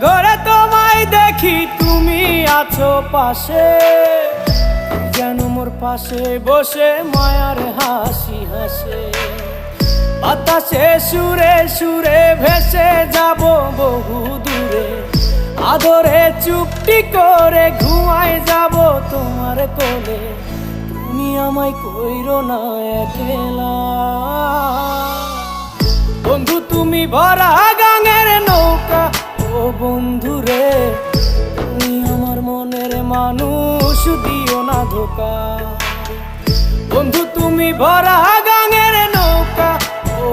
ঘরে তোমায় দেখি তুমি আছো পাশে, যেন মোর পাশে বসে মায়ার হাসি হাসে। বাতাসে সুরে সুরে ভেসে যাব বহু দূরে, আদরে চুপটি করে ঘুমায় যাব তোমার কোলে। তুমি আমায় কইরো না একলা বন্ধু, তুমি ভরা গাঙের নৌকা। ও বন্ধু রে, তুমি আমার মনের মানুষ, দিও না ধোকা। বন্ধু তুমি ভরা গাঙের নৌকা। ও